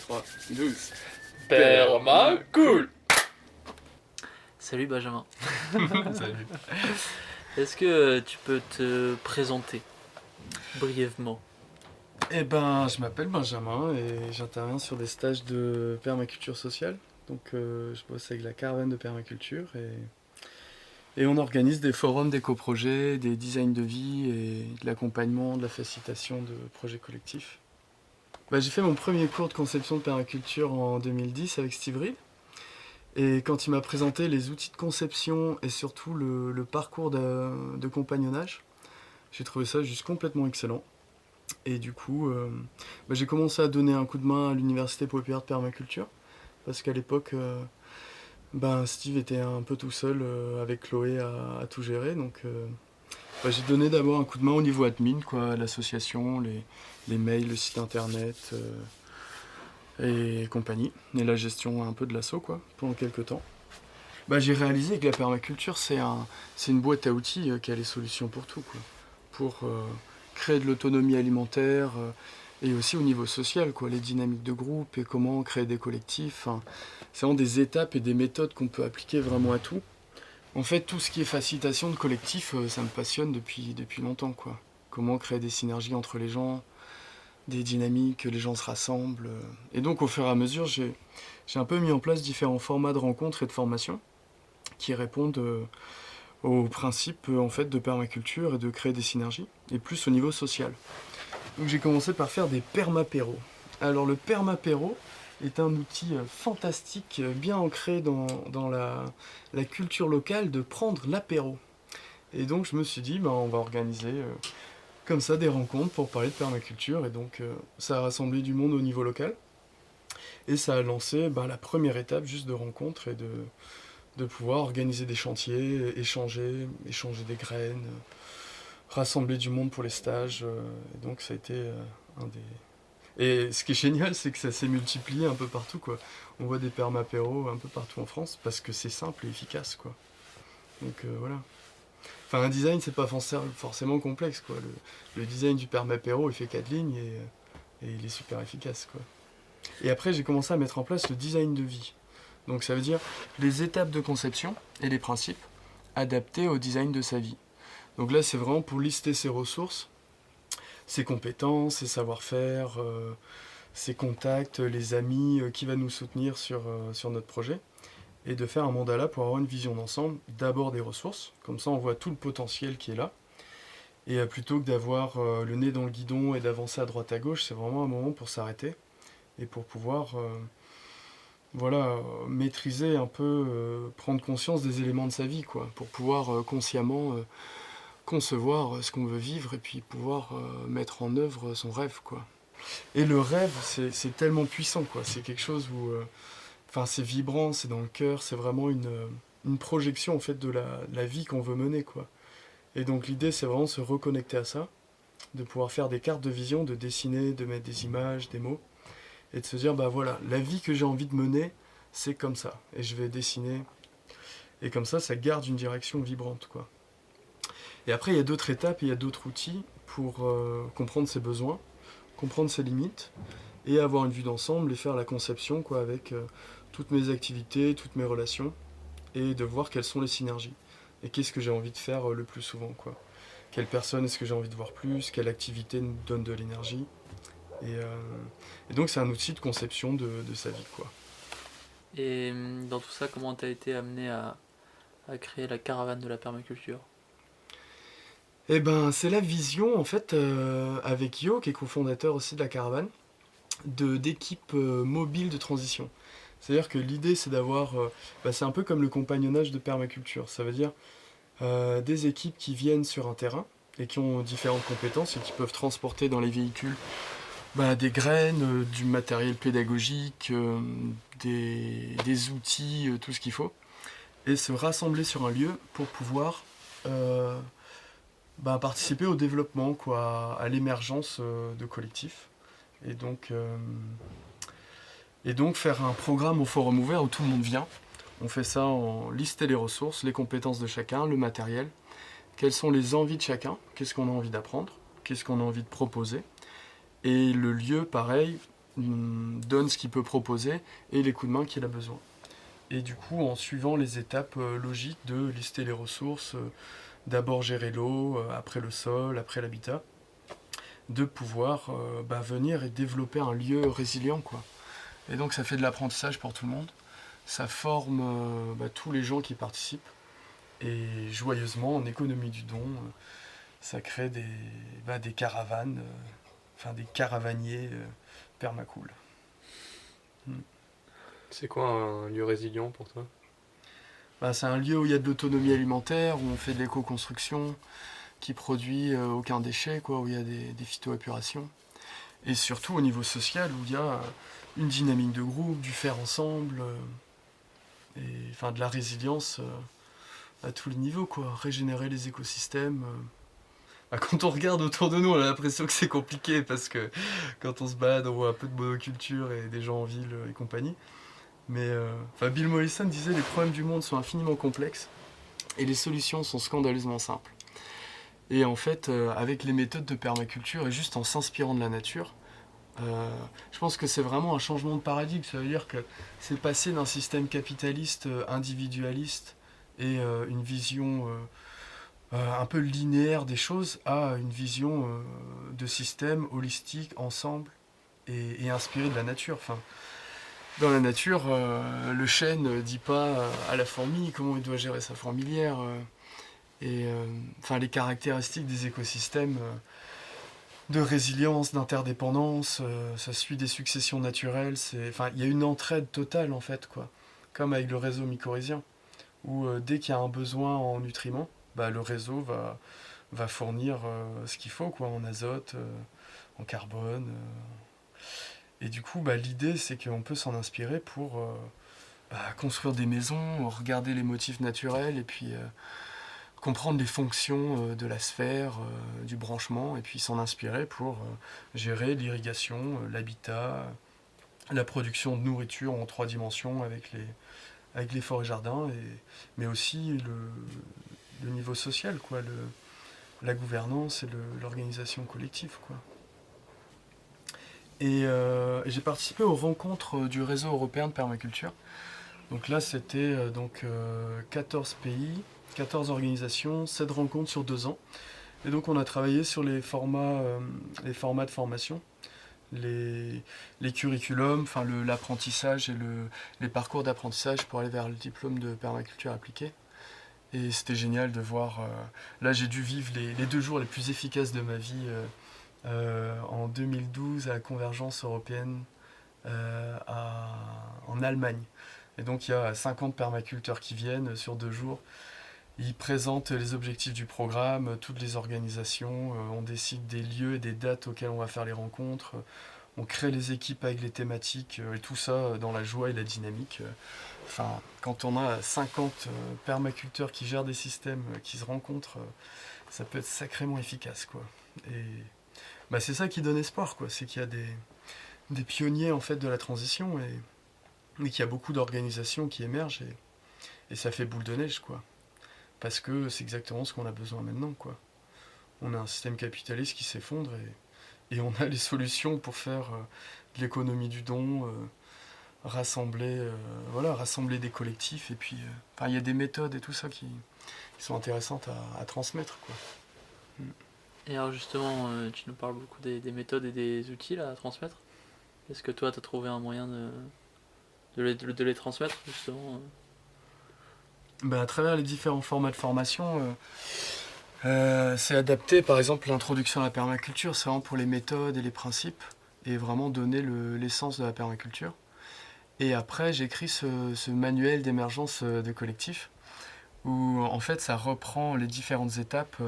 3, 12. Permacool. Salut Benjamin. Salut. Est-ce que tu peux te présenter brièvement? Eh ben, je m'appelle Benjamin et j'interviens sur des stages de permaculture sociale. Donc, je bosse avec la caravane de permaculture et on organise des forums d'éco-projets, des designs de vie et de l'accompagnement, de la facilitation de projets collectifs. J'ai fait mon premier cours de conception de permaculture en 2010 avec Steve Reed. Et quand il m'a présenté les outils de conception et surtout le parcours de compagnonnage, j'ai trouvé ça juste complètement excellent. Et du coup, j'ai commencé à donner un coup de main à l'Université populaire de permaculture, parce qu'à l'époque, Steve était un peu tout seul avec Chloé à tout gérer. Donc j'ai donné d'abord un coup de main au niveau admin, quoi, l'association, les mails, le site internet et compagnie, et la gestion un peu de l'asso, quoi, pendant quelques temps. J'ai réalisé que la permaculture, c'est une boîte à outils qui a les solutions pour tout, quoi. Pour créer de l'autonomie alimentaire et aussi au niveau social, quoi, les dynamiques de groupe et comment créer des collectifs. Enfin, c'est vraiment des étapes et des méthodes qu'on peut appliquer vraiment à tout. En fait, tout ce qui est facilitation de collectifs, ça me passionne depuis longtemps, quoi. Comment créer des synergies entre les gens, des dynamiques, les gens se rassemblent. Et donc, au fur et à mesure, j'ai un peu mis en place différents formats de rencontres et de formations qui répondent au principe en fait, de permaculture et de créer des synergies, et plus au niveau social. Donc j'ai commencé par faire des permapéros. Alors le permapéro est un outil fantastique, bien ancré dans la culture locale de prendre l'apéro. Et donc je me suis dit, on va organiser comme ça des rencontres pour parler de permaculture, et donc ça a rassemblé du monde au niveau local, et ça a lancé la première étape juste de rencontre et de pouvoir organiser des chantiers, échanger des graines, rassembler du monde pour les stages. Et donc ça a été un des... Et ce qui est génial, c'est que ça s'est multiplié un peu partout, quoi. On voit des permapéros un peu partout en France parce que c'est simple et efficace, quoi. Donc voilà. Enfin, un design, c'est pas forcément complexe, quoi. Le design du permapéro, il fait 4 lignes et il est super efficace, quoi. Et après, j'ai commencé à mettre en place le design de vie. Donc ça veut dire les étapes de conception et les principes adaptés au design de sa vie. Donc là, c'est vraiment pour lister ses ressources, ses compétences, ses savoir-faire, ses contacts, les amis, qui va nous soutenir sur notre projet, et de faire un mandala pour avoir une vision d'ensemble, d'abord des ressources, comme ça on voit tout le potentiel qui est là, et plutôt que d'avoir le nez dans le guidon et d'avancer à droite à gauche, c'est vraiment un moment pour s'arrêter, et pour pouvoir maîtriser un peu, prendre conscience des éléments de sa vie, quoi, pour pouvoir consciemment concevoir ce qu'on veut vivre et puis pouvoir mettre en œuvre son rêve, quoi. Et le rêve, c'est tellement puissant, quoi. C'est quelque chose où, c'est vibrant, c'est dans le cœur, c'est vraiment une projection en fait de la vie qu'on veut mener, quoi. Et donc l'idée, c'est vraiment de se reconnecter à ça, de pouvoir faire des cartes de vision, de dessiner, de mettre des images, des mots, et de se dire, voilà, la vie que j'ai envie de mener, c'est comme ça, et je vais dessiner, et comme ça garde une direction vibrante, quoi. Et après, il y a d'autres étapes, il y a d'autres outils pour comprendre ses besoins, comprendre ses limites, et avoir une vue d'ensemble, et faire la conception, quoi, avec toutes mes activités, toutes mes relations, et de voir quelles sont les synergies. Et qu'est-ce que j'ai envie de faire le plus souvent, quoi. Quelle personne est-ce que j'ai envie de voir plus, quelle activité nous donne de l'énergie. Et donc c'est un outil de conception de sa vie, quoi. Et dans tout ça, comment tu as été amené à créer la caravane de la permaculture? Eh ben, c'est la vision, en fait, avec Yo, qui est cofondateur aussi de la caravane, d'équipes mobiles de transition. C'est-à-dire que l'idée, c'est d'avoir... c'est un peu comme le compagnonnage de permaculture. Ça veut dire des équipes qui viennent sur un terrain et qui ont différentes compétences et qui peuvent transporter dans les véhicules des graines, du matériel pédagogique, des outils, tout ce qu'il faut, et se rassembler sur un lieu pour pouvoir participer au développement, quoi, à l'émergence de collectifs. Et donc, faire un programme au forum ouvert où tout le monde vient. On fait ça en lister les ressources, les compétences de chacun, le matériel, quelles sont les envies de chacun, qu'est-ce qu'on a envie d'apprendre, qu'est-ce qu'on a envie de proposer. Et le lieu, pareil, donne ce qu'il peut proposer et les coups de main qu'il a besoin. Et du coup, en suivant les étapes logiques de lister les ressources, d'abord gérer l'eau, après le sol, après l'habitat, de pouvoir venir et développer un lieu résilient, quoi. Et donc ça fait de l'apprentissage pour tout le monde, ça forme tous les gens qui participent, et joyeusement, en économie du don, ça crée des caravanes, des caravaniers permacool. C'est quoi un lieu résilient pour toi? C'est un lieu où il y a de l'autonomie alimentaire, où on fait de l'éco-construction, qui produit aucun déchet, quoi, où il y a des phytoépurations. Et surtout au niveau social, où il y a une dynamique de groupe, du faire ensemble, et de la résilience à tous les niveaux, quoi. Régénérer les écosystèmes. Quand on regarde autour de nous, on a l'impression que c'est compliqué, parce que quand on se balade, on voit un peu de monoculture et des gens en ville et compagnie. Mais Bill Mollison disait: les problèmes du monde sont infiniment complexes et les solutions sont scandaleusement simples. Et en fait, avec les méthodes de permaculture et juste en s'inspirant de la nature, je pense que c'est vraiment un changement de paradigme. Ça veut dire que c'est passer d'un système capitaliste individualiste et une vision un peu linéaire des choses à une vision de système holistique, ensemble et inspiré de la nature. Dans la nature, le chêne ne dit pas à la fourmi comment il doit gérer sa fourmilière. Les caractéristiques des écosystèmes de résilience, d'interdépendance, ça suit des successions naturelles. Il y a une entraide totale, en fait, quoi. Comme avec le réseau mycorhizien, où dès qu'il y a un besoin en nutriments, le réseau va fournir ce qu'il faut, quoi, en azote, en carbone. Et du coup, l'idée, c'est qu'on peut s'en inspirer pour construire des maisons, regarder les motifs naturels, et puis comprendre les fonctions de la sphère, du branchement, et puis s'en inspirer pour gérer l'irrigation, l'habitat, la production de nourriture en 3 dimensions avec les forêts-jardins, mais aussi le niveau social, quoi, la gouvernance et l'organisation collective, quoi. Et j'ai participé aux rencontres du réseau européen de permaculture. Donc là, c'était 14 pays, 14 organisations, 7 rencontres sur 2 ans. Et donc on a travaillé sur les formats de formation, les curriculums, l'apprentissage et les parcours d'apprentissage pour aller vers le diplôme de permaculture appliquée. Et c'était génial de voir... là, j'ai dû vivre les 2 jours les plus efficaces de ma vie en 2012 à la Convergence européenne en Allemagne. Et donc il y a 50 permaculteurs qui viennent sur 2 jours. Ils présentent les objectifs du programme, toutes les organisations, on décide des lieux et des dates auxquelles on va faire les rencontres, on crée les équipes avec les thématiques, et tout ça dans la joie et la dynamique. Quand on a 50 permaculteurs qui gèrent des systèmes, qui se rencontrent, ça peut être sacrément efficace, quoi. Et c'est ça qui donne espoir, quoi. C'est qu'il y a des pionniers, en fait, de la transition, et qu'il y a beaucoup d'organisations qui émergent, et ça fait boule de neige, quoi. Parce que c'est exactement ce qu'on a besoin maintenant, quoi. On a un système capitaliste qui s'effondre, et on a les solutions pour faire de l'économie du don, rassembler des collectifs, et puis il y a des méthodes et tout ça qui sont intéressantes à transmettre, quoi. Et alors justement, tu nous parles beaucoup des méthodes et des outils là, à transmettre. Est-ce que toi, tu as trouvé un moyen de les transmettre, justement À travers les différents formats de formation, c'est adapté. Par exemple, l'introduction à la permaculture, c'est vraiment pour les méthodes et les principes, et vraiment donner l'essence de la permaculture. Et après, j'écris ce manuel d'émergence de collectif, où en fait ça reprend les différentes étapes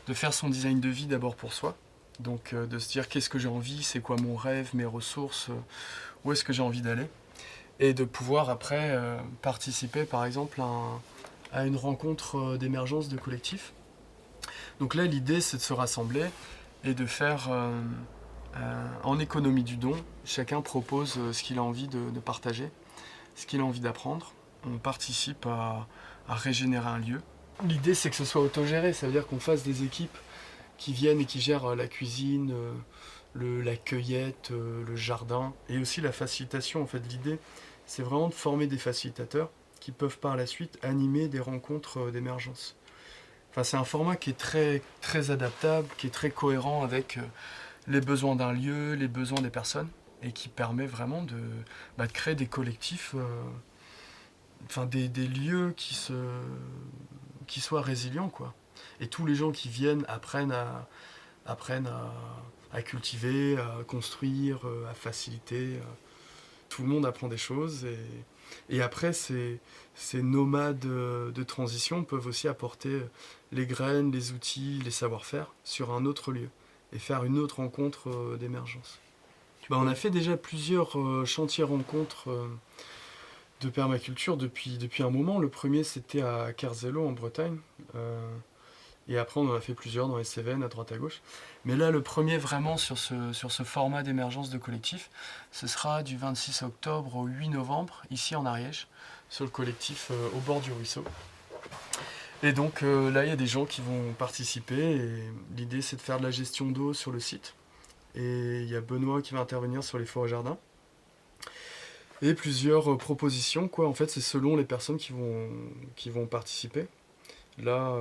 de faire son design de vie d'abord pour soi, donc de se dire qu'est-ce que j'ai envie, c'est quoi mon rêve, mes ressources, où est-ce que j'ai envie d'aller, et de pouvoir après participer par exemple à une rencontre d'émergence de collectif. Donc là l'idée c'est de se rassembler et de faire en économie du don, chacun propose ce qu'il a envie de partager, ce qu'il a envie d'apprendre, on participe à régénérer un lieu. L'idée c'est que ce soit autogéré, ça veut dire qu'on fasse des équipes qui viennent et qui gèrent la cuisine, la cueillette, le jardin, et aussi la facilitation. En fait, l'idée, c'est vraiment de former des facilitateurs qui peuvent par la suite animer des rencontres d'émergence. Enfin, c'est un format qui est très, très adaptable, qui est très cohérent avec les besoins d'un lieu, les besoins des personnes, et qui permet vraiment de créer des collectifs, enfin des lieux qui soient résilients, quoi. Et tous les gens qui viennent apprennent à cultiver, à construire, à faciliter. Tout le monde apprend des choses et après ces nomades de transition peuvent aussi apporter les graines, les outils, les savoir-faire sur un autre lieu et faire une autre rencontre d'émergence. On a fait déjà plusieurs chantiers rencontres de permaculture depuis un moment. Le premier c'était à Carzello en Bretagne. Et après, on en a fait plusieurs dans les Cévennes, à droite à gauche. Mais là, le premier vraiment sur ce format d'émergence de collectif, ce sera du 26 octobre au 8 novembre, ici en Ariège, sur le collectif au bord du ruisseau. Et donc là, il y a des gens qui vont participer. Et l'idée, c'est de faire de la gestion d'eau sur le site. Et il y a Benoît qui va intervenir sur les forêts-jardins. Et plusieurs propositions, quoi. En fait, c'est selon les personnes qui vont participer. Là...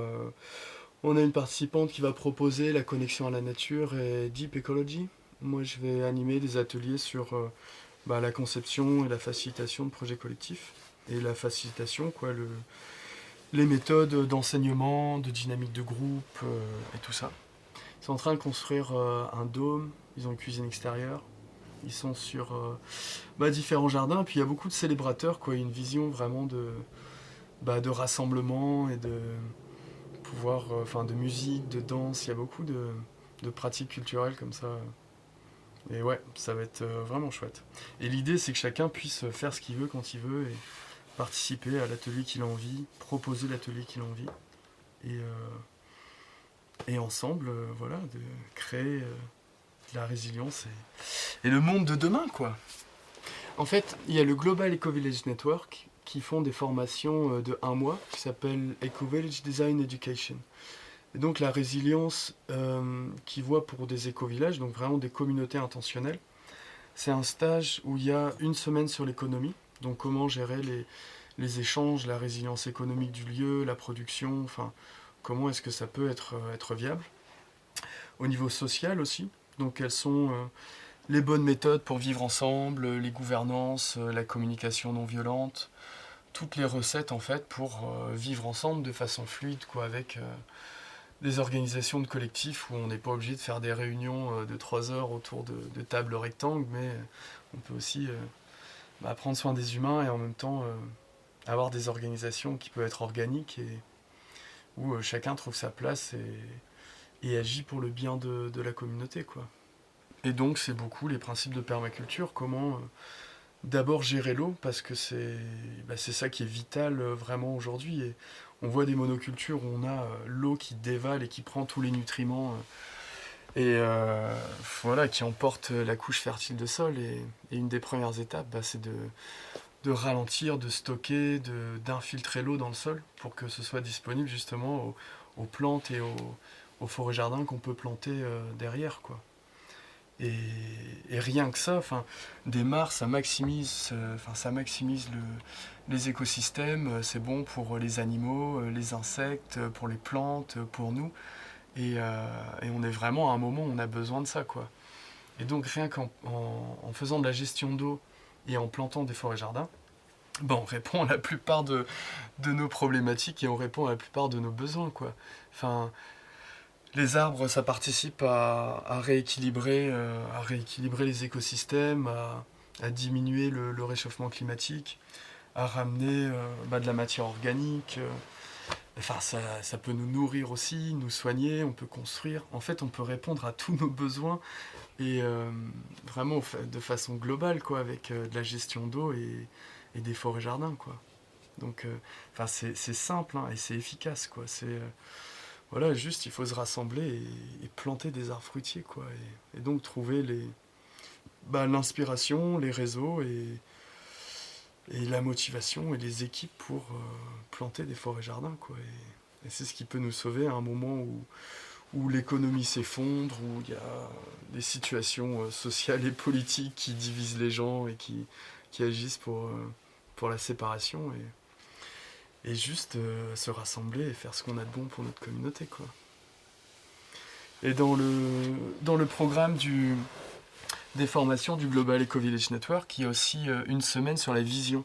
on a une participante qui va proposer la connexion à la nature et Deep Ecology. Moi, je vais animer des ateliers sur la conception et la facilitation de projets collectifs. Et la facilitation, quoi, les méthodes d'enseignement, de dynamique de groupe et tout ça. Ils sont en train de construire un dôme, ils ont une cuisine extérieure. Ils sont sur différents jardins. Puis il y a beaucoup de célébrateurs, quoi, une vision vraiment de rassemblement et de pouvoir, de musique, de danse, il y a beaucoup de pratiques culturelles comme ça. Et ouais, ça va être vraiment chouette. Et l'idée, c'est que chacun puisse faire ce qu'il veut quand il veut et participer à l'atelier qu'il a envie, proposer l'atelier qu'il a envie. Et ensemble, voilà, de créer de la résilience et le monde de demain, quoi. En fait, il y a le Global Eco Village Network qui font des formations de 1 mois qui s'appellent Eco Village Design Education. Et donc la résilience qui voit pour des éco-villages, donc vraiment des communautés intentionnelles, c'est un stage où il y a 1 semaine sur l'économie, donc comment gérer les échanges, la résilience économique du lieu, la production, enfin comment est-ce que ça peut être viable. Au niveau social aussi, donc quelles sont les bonnes méthodes pour vivre ensemble, les gouvernances, la communication non violente, toutes les recettes en fait pour vivre ensemble de façon fluide, quoi, avec des organisations de collectifs où on n'est pas obligé de faire des réunions de 3 heures autour de tables rectangles, mais on peut aussi prendre soin des humains et en même temps avoir des organisations qui peuvent être organiques et où chacun trouve sa place et agit pour le bien de la communauté, quoi. Et donc c'est beaucoup les principes de permaculture, comment d'abord gérer l'eau, parce que c'est ça qui est vital vraiment aujourd'hui. Et on voit des monocultures où on a l'eau qui dévale et qui prend tous les nutriments voilà, qui emporte la couche fertile de sol. Et une des premières étapes, c'est de ralentir, de stocker, d'infiltrer l'eau dans le sol pour que ce soit disponible justement aux plantes et aux forêts-jardins qu'on peut planter derrière, quoi. Et rien que ça, des mares, ça maximise les écosystèmes, c'est bon pour les animaux, les insectes, pour les plantes, pour nous. Et on est vraiment à un moment où on a besoin de ça, quoi. Et donc rien qu'en faisant de la gestion d'eau et en plantant des forêts-jardins, on répond à la plupart de nos problématiques et on répond à la plupart de nos besoins, quoi. Les arbres, ça participe à rééquilibrer les écosystèmes, à diminuer le réchauffement climatique, à ramener de la matière organique. Ça peut nous nourrir aussi, nous soigner, on peut construire. En fait, on peut répondre à tous nos besoins et vraiment de façon globale, quoi, avec de la gestion d'eau et des forêts-jardins, quoi. Donc, c'est simple et c'est efficace, quoi. Voilà, juste il faut se rassembler et planter des arbres fruitiers, quoi. Et donc trouver l'inspiration, les réseaux et la motivation et les équipes pour planter des forêts-jardins, quoi. Et c'est ce qui peut nous sauver à un moment où où l'économie s'effondre, où il y a des situations sociales et politiques qui divisent les gens et qui agissent pour la séparation et juste se rassembler et faire ce qu'on a de bon pour notre communauté, quoi. Et dans le programme des formations du Global Eco Village Network, il y a aussi une semaine sur la vision.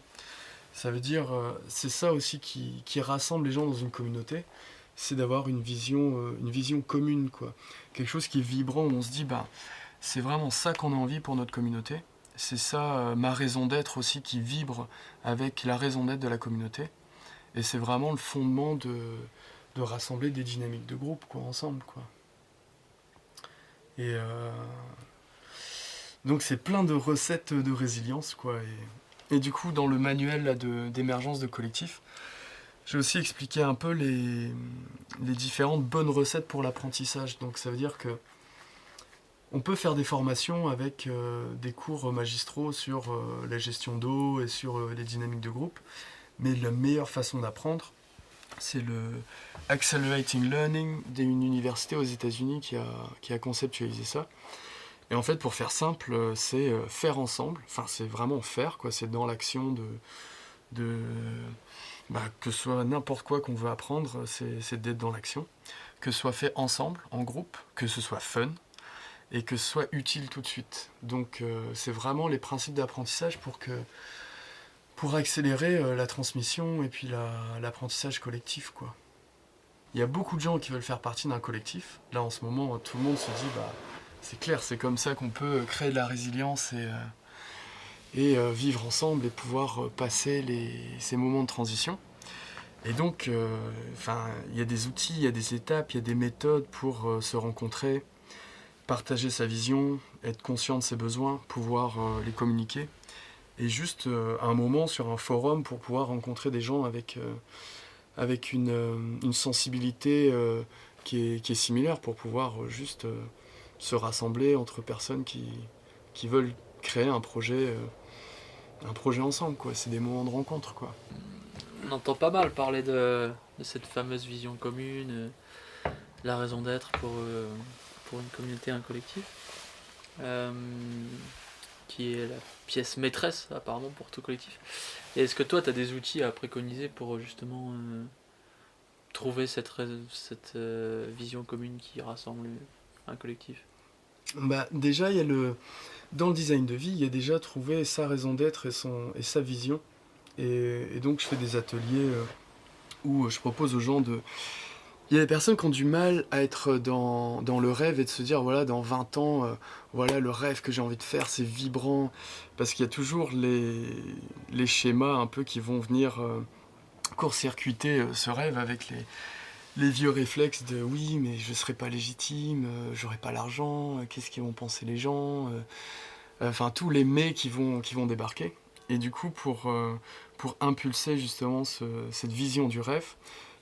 Ça veut dire, c'est ça aussi qui rassemble les gens dans une communauté, c'est d'avoir une vision commune, quoi. Quelque chose qui est vibrant, où on se dit, bah, c'est vraiment ça qu'on a envie pour notre communauté. C'est ça, ma raison d'être aussi, qui vibre avec la raison d'être de la communauté. Et c'est vraiment le fondement de rassembler des dynamiques de groupe, quoi, ensemble, quoi. Et donc c'est plein de recettes de résilience, quoi. Et du coup, dans le manuel là, d'émergence de collectif, j'ai aussi expliqué un peu les différentes bonnes recettes pour l'apprentissage. Donc ça veut dire que on peut faire des formations avec des cours magistraux sur la gestion d'eau et sur les dynamiques de groupe, mais la meilleure façon d'apprendre, c'est le Accelerating Learning d'une université aux États-Unis qui a conceptualisé ça. Et en fait, pour faire simple, c'est faire ensemble. Enfin, c'est vraiment faire, quoi. C'est dans l'action que ce soit n'importe quoi qu'on veut apprendre, c'est d'être dans l'action. Que ce soit fait ensemble, en groupe, que ce soit fun, et que ce soit utile tout de suite. Donc, c'est vraiment les principes d'apprentissage pour accélérer la transmission et puis l'apprentissage collectif, quoi. Il y a beaucoup de gens qui veulent faire partie d'un collectif. Là, en ce moment, tout le monde se dit, bah, c'est clair, c'est comme ça qu'on peut créer de la résilience et vivre ensemble et pouvoir passer ces moments de transition. Et donc, il y a des outils, il y a des étapes, il y a des méthodes pour se rencontrer, partager sa vision, être conscient de ses besoins, pouvoir les communiquer. Et juste un moment sur un forum pour pouvoir rencontrer des gens avec une sensibilité qui est similaire, pour pouvoir juste se rassembler entre personnes qui veulent créer un projet ensemble, quoi. C'est des moments de rencontre, quoi. On entend pas mal parler de cette fameuse vision commune, la raison d'être pour une communauté, un collectif, qui est la pièce maîtresse apparemment pour tout collectif. Et est-ce que toi tu as des outils à préconiser pour justement trouver cette vision commune qui rassemble un collectif? Bah, déjà, dans le design de vie, il y a déjà trouvé sa raison d'être et sa vision. Et donc, je fais des ateliers où je propose aux gens de... Il y a des personnes qui ont du mal à être dans le rêve et de se dire, voilà, dans 20 ans, voilà, le rêve que j'ai envie de faire, c'est vibrant. Parce qu'il y a toujours les schémas un peu qui vont venir court-circuiter ce rêve avec les vieux réflexes de oui, mais je serai pas légitime, j'aurai pas l'argent, qu'est-ce qu'ils vont penser les gens, enfin tous les mais qui vont débarquer. Et du coup, pour impulser justement cette vision du rêve,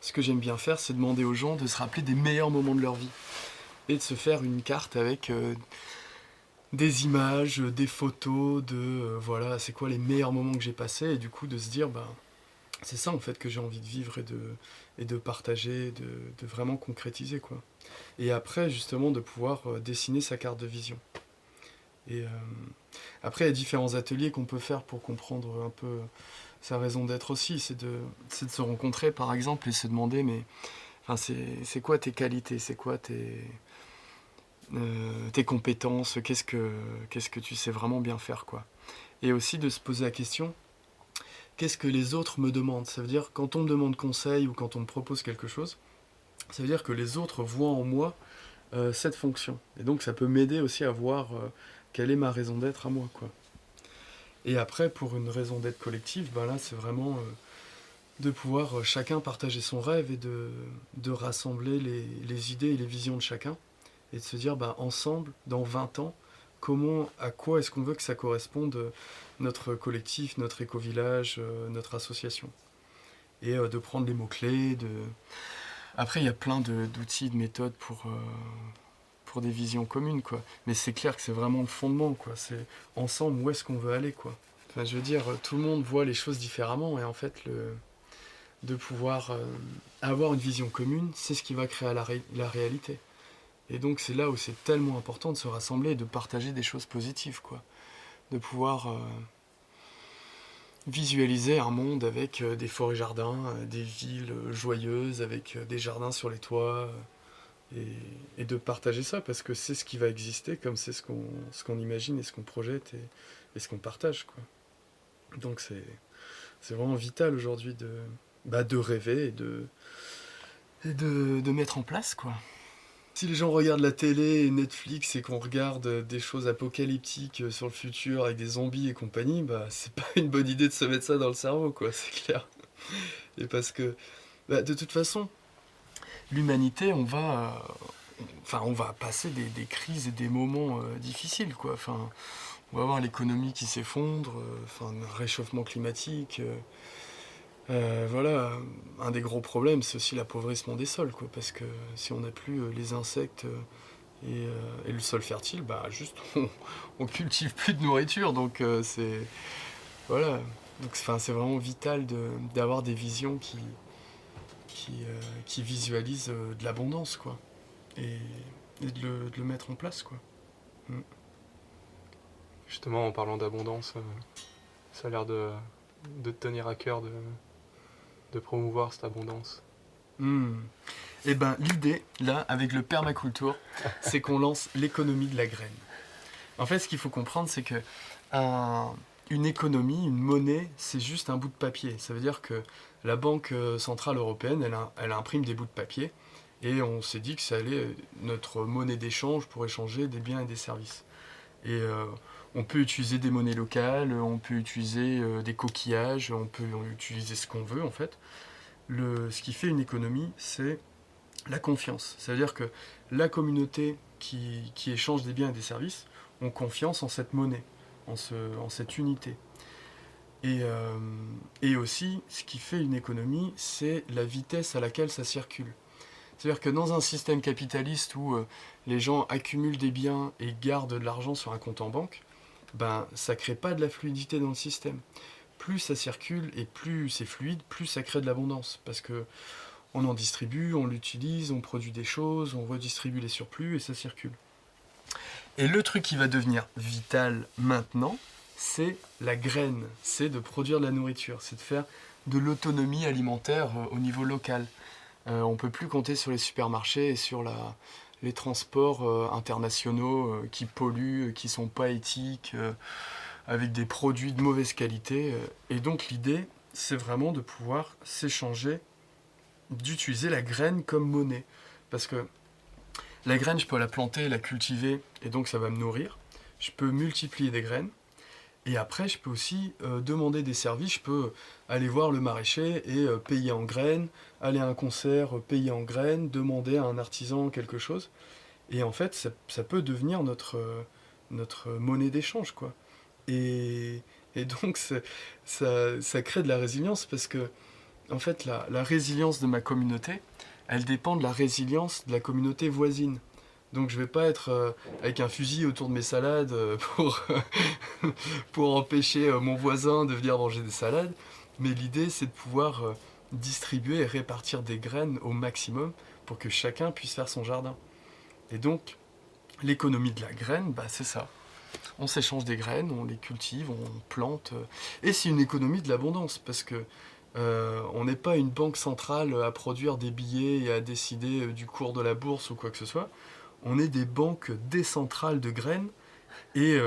ce que j'aime bien faire, c'est demander aux gens de se rappeler des meilleurs moments de leur vie et de se faire une carte avec des images, des photos de voilà, c'est quoi les meilleurs moments que j'ai passés, et du coup de se dire bah c'est ça en fait que j'ai envie de vivre et de partager, de vraiment concrétiser, quoi. Et après justement de pouvoir dessiner sa carte de vision. Et après il y a différents ateliers qu'on peut faire pour comprendre un peu sa raison d'être aussi. C'est de se rencontrer par exemple et se demander mais enfin, c'est quoi tes qualités, c'est quoi tes compétences, qu'est-ce que tu sais vraiment bien faire, quoi. Et aussi de se poser la question, qu'est-ce que les autres me demandent? Ça veut dire, quand on me demande conseil ou quand on me propose quelque chose, ça veut dire que les autres voient en moi cette fonction. Et donc ça peut m'aider aussi à voir quelle est ma raison d'être à moi, quoi. Et après, pour une raison d'être collective, ben là, c'est vraiment de pouvoir chacun partager son rêve et de rassembler les idées et les visions de chacun. Et de se dire, ben, ensemble, dans 20 ans, à quoi est-ce qu'on veut que ça corresponde notre collectif, notre éco-village, notre association. Et de prendre les mots-clés. Après, il y a plein d'outils, de méthodes pour des visions communes, quoi. Mais c'est clair que c'est vraiment le fondement, quoi. C'est ensemble, où est-ce qu'on veut aller, quoi. Enfin, je veux dire, tout le monde voit les choses différemment, et en fait, de pouvoir avoir une vision commune, c'est ce qui va créer la réalité. Et donc c'est là où c'est tellement important de se rassembler et de partager des choses positives, quoi. De pouvoir visualiser un monde avec des forêts-jardins, des villes joyeuses, avec des jardins sur les toits, et de partager ça, parce que c'est ce qui va exister, comme c'est ce qu'on imagine et ce qu'on projette et ce qu'on partage, quoi. Donc c'est vraiment vital aujourd'hui de rêver et de mettre en place, quoi. Si les gens regardent la télé et Netflix et qu'on regarde des choses apocalyptiques sur le futur avec des zombies et compagnie, bah c'est pas une bonne idée de se mettre ça dans le cerveau, quoi, c'est clair. Et parce que, de toute façon, l'humanité, on va passer des crises et des moments difficiles, quoi. Enfin, on va avoir l'économie qui s'effondre, un réchauffement climatique. Voilà, un des gros problèmes, c'est aussi l'appauvrissement des sols, quoi, parce que si on n'a plus les insectes et le sol fertile, bah juste on cultive plus de nourriture, donc voilà, donc c'est vraiment vital d'avoir des visions qui visualisent de l'abondance, quoi, et de le mettre en place, quoi. Mm. Justement, en parlant d'abondance, ça a l'air de te tenir à cœur de promouvoir cette abondance. Mm. Et ben l'idée, là, avec le permaculture, c'est qu'on lance l'économie de la graine. En fait, ce qu'il faut comprendre, c'est que une économie, une monnaie, c'est juste un bout de papier. Ça veut dire que la Banque Centrale Européenne, elle imprime des bouts de papier, et on s'est dit que ça allait notre monnaie d'échange pour échanger des biens et des services. Et on peut utiliser des monnaies locales, on peut utiliser des coquillages, on peut utiliser ce qu'on veut, en fait. Ce qui fait une économie, c'est la confiance. Ça veut dire que la communauté qui échange des biens et des services ont confiance en cette monnaie, en cette unité. Et aussi, ce qui fait une économie, c'est la vitesse à laquelle ça circule. C'est-à-dire que dans un système capitaliste où les gens accumulent des biens et gardent de l'argent sur un compte en banque, ben, ça ne crée pas de la fluidité dans le système. Plus ça circule et plus c'est fluide, plus ça crée de l'abondance. Parce que on en distribue, on l'utilise, on produit des choses, on redistribue les surplus et ça circule. Et le truc qui va devenir vital maintenant, c'est la graine, c'est de produire de la nourriture, c'est de faire de l'autonomie alimentaire au niveau local. On ne peut plus compter sur les supermarchés et sur les transports internationaux qui polluent, qui ne sont pas éthiques, avec des produits de mauvaise qualité. Et donc l'idée, c'est vraiment de pouvoir s'échanger, d'utiliser la graine comme monnaie. Parce que la graine, je peux la planter, la cultiver, et donc ça va me nourrir. Je peux multiplier des graines. Et après, je peux aussi demander des services. Je peux aller voir le maraîcher et payer en graines, aller à un concert, payer en graines, demander à un artisan quelque chose. Et en fait, ça peut devenir notre monnaie d'échange, quoi. Et donc, ça crée de la résilience parce que, en fait, la résilience de ma communauté, elle dépend de la résilience de la communauté voisine. Donc je vais pas être avec un fusil autour de mes salades pour empêcher mon voisin de venir manger des salades. Mais l'idée, c'est de pouvoir distribuer et répartir des graines au maximum pour que chacun puisse faire son jardin. Et donc, l'économie de la graine, bah, c'est ça. On s'échange des graines, on les cultive, on plante. Et c'est une économie de l'abondance parce que on n'est pas une banque centrale à produire des billets et à décider du cours de la bourse ou quoi que ce soit. On est des banques décentrales de graines et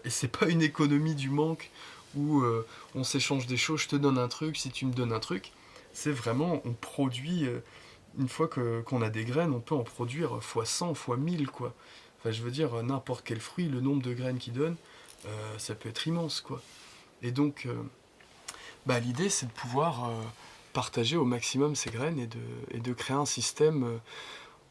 c'est pas une économie du manque où on s'échange des choses, je te donne un truc, si tu me donnes un truc. C'est vraiment, on produit, une fois qu'on a des graines, on peut en produire fois 100, fois 1000, quoi. Enfin, je veux dire, n'importe quel fruit, le nombre de graines qu'il donne, ça peut être immense, quoi. Et donc, l'idée, c'est de pouvoir partager au maximum ces graines et de créer un système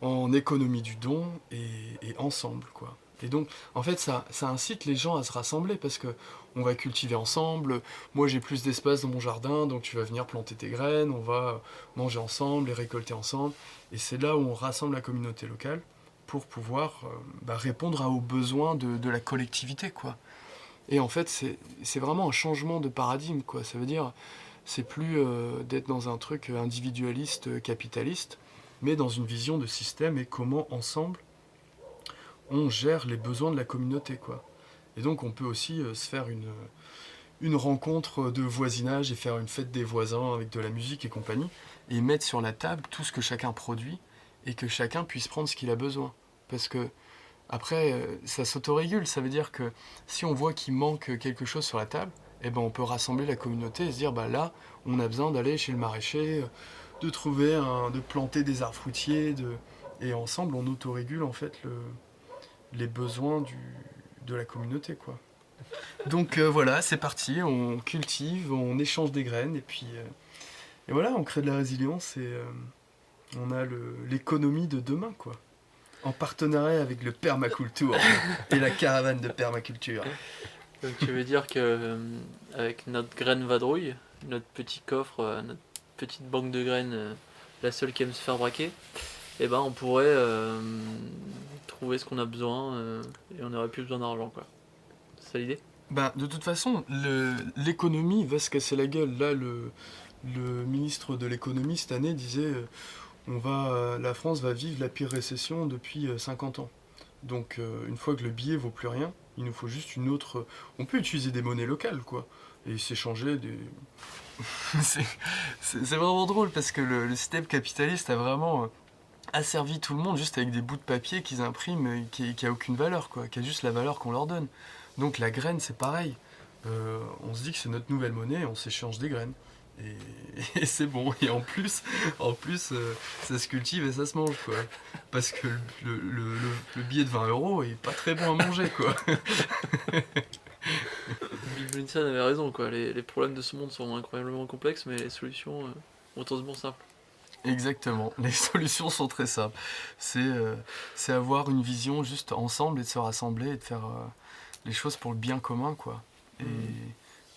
en économie du don et ensemble, quoi. Et donc, en fait, ça incite les gens à se rassembler parce que on va cultiver ensemble. Moi, j'ai plus d'espace dans mon jardin, donc tu vas venir planter tes graines. On va manger ensemble, les récolter ensemble. Et c'est là où on rassemble la communauté locale pour pouvoir répondre aux besoins de la collectivité, quoi. Et en fait, c'est vraiment un changement de paradigme, quoi. Ça veut dire, c'est plus d'être dans un truc individualiste, capitaliste, mais dans une vision de système et comment ensemble on gère les besoins de la communauté, quoi. Et donc on peut aussi se faire une rencontre de voisinage et faire une fête des voisins avec de la musique et compagnie, et mettre sur la table tout ce que chacun produit, et que chacun puisse prendre ce qu'il a besoin. Parce que après, ça s'autorégule, ça veut dire que si on voit qu'il manque quelque chose sur la table, eh ben on peut rassembler la communauté et se dire, bah là, on a besoin d'aller chez le maraîcher, de planter des arbres fruitiers, et ensemble on autorégule en fait les besoins de la communauté, quoi. Donc voilà, c'est parti, on cultive, on échange des graines, et puis et voilà, on crée de la résilience, et on a l'économie de demain, quoi. En partenariat avec le permaculture et la caravane de permaculture. Donc tu veux dire que avec notre graine vadrouille, notre petit coffre, notre petite banque de graines, la seule qui aime se faire braquer, eh ben on pourrait trouver ce qu'on a besoin et on n'aurait plus besoin d'argent, quoi. C'est ça l'idée? Ben, de toute façon, l'économie va se casser la gueule. Là, le ministre de l'économie cette année disait la France va vivre la pire récession depuis 50 ans. Donc une fois que le billet vaut plus rien, il nous faut juste une autre... On peut utiliser des monnaies locales, quoi, et s'échanger des... c'est vraiment drôle parce que le système capitaliste a vraiment asservi tout le monde juste avec des bouts de papier qu'ils impriment et qui a aucune valeur, quoi, qui a juste la valeur qu'on leur donne. Donc la graine, c'est pareil. On se dit que c'est notre nouvelle monnaie, on s'échange des graines. Et c'est bon. Et en plus ça se cultive et ça se mange, quoi. Parce que le billet de 20 € est pas très bon à manger, quoi. Bill Clinton avait raison, quoi. Les problèmes de ce monde sont incroyablement complexes, mais les solutions heureusement simples. Exactement. Les solutions sont très simples. C'est avoir une vision juste ensemble et de se rassembler et de faire les choses pour le bien commun, quoi.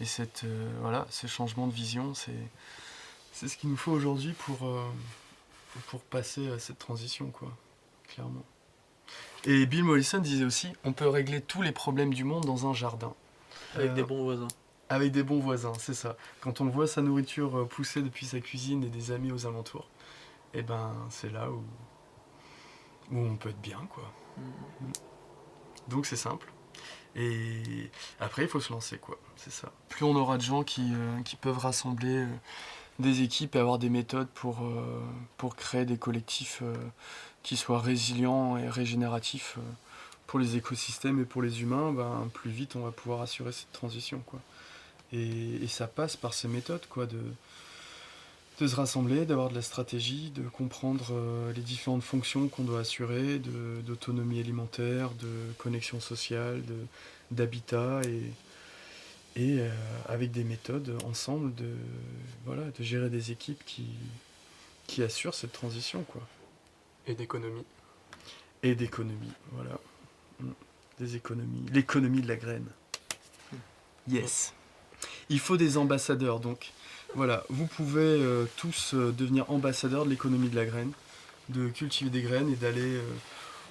Et ce changement de vision, c'est ce qu'il nous faut aujourd'hui pour passer à cette transition, quoi, clairement. Et Bill Mollison disait aussi, on peut régler tous les problèmes du monde dans un jardin. Avec des bons voisins. Avec des bons voisins, c'est ça. Quand on voit sa nourriture pousser depuis sa cuisine et des amis aux alentours, eh ben c'est là où on peut être bien, quoi. Donc c'est simple. Et après, il faut se lancer, quoi. C'est ça. Plus on aura de gens qui peuvent rassembler des équipes et avoir des méthodes pour créer des collectifs qui soient résilients et régénératifs pour les écosystèmes et pour les humains, ben, plus vite on va pouvoir assurer cette transition, quoi. Et ça passe par ces méthodes, quoi, de se rassembler, d'avoir de la stratégie, de comprendre les différentes fonctions qu'on doit assurer, d'autonomie alimentaire, de connexion sociale, d'habitat, et avec des méthodes ensemble de gérer des équipes qui assurent cette transition, quoi. Et d'économie. Et d'économie, voilà. Des économies. L'économie de la graine. Yes. Il faut des ambassadeurs, donc. Voilà, vous pouvez tous devenir ambassadeurs de l'économie de la graine, de cultiver des graines et d'aller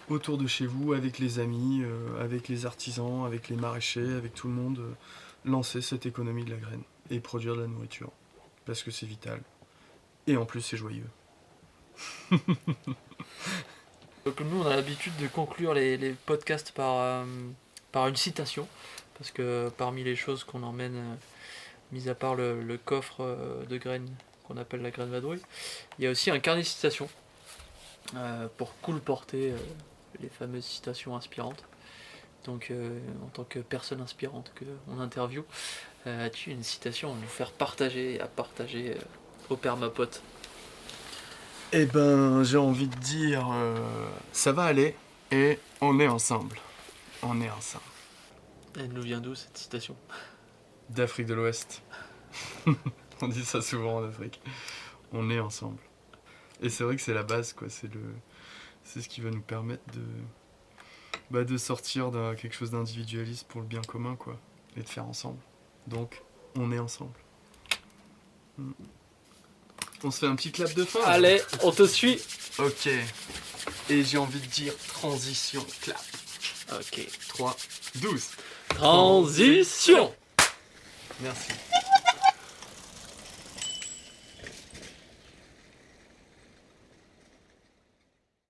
autour de chez vous avec les amis, avec les artisans, avec les maraîchers, avec tout le monde, lancer cette économie de la graine et produire de la nourriture. Parce que c'est vital. Et en plus, c'est joyeux. Donc nous, on a l'habitude de conclure les podcasts par une citation, parce que parmi les choses qu'on emmène, mis à part le coffre de graines qu'on appelle la graine vadrouille, il y a aussi un carnet de citations pour colporter les fameuses citations inspirantes. Donc en tant que personne inspirante qu'on interview, as-tu une citation à nous faire partager et à partager au permapote? Eh ben, j'ai envie de dire, ça va aller et on est ensemble. On est ensemble. Elle nous vient d'où cette citation? D'Afrique de l'Ouest. On dit ça souvent en Afrique. On est ensemble. Et c'est vrai que c'est la base, quoi. C'est ce qui va nous permettre de sortir de quelque chose d'individualiste pour le bien commun, quoi. Et de faire ensemble. Donc, on est ensemble. On se fait un petit clap de fin. Allez, on te suit. Ok. Et j'ai envie de dire transition, clap. Ok. 3, 12. Transition. Merci.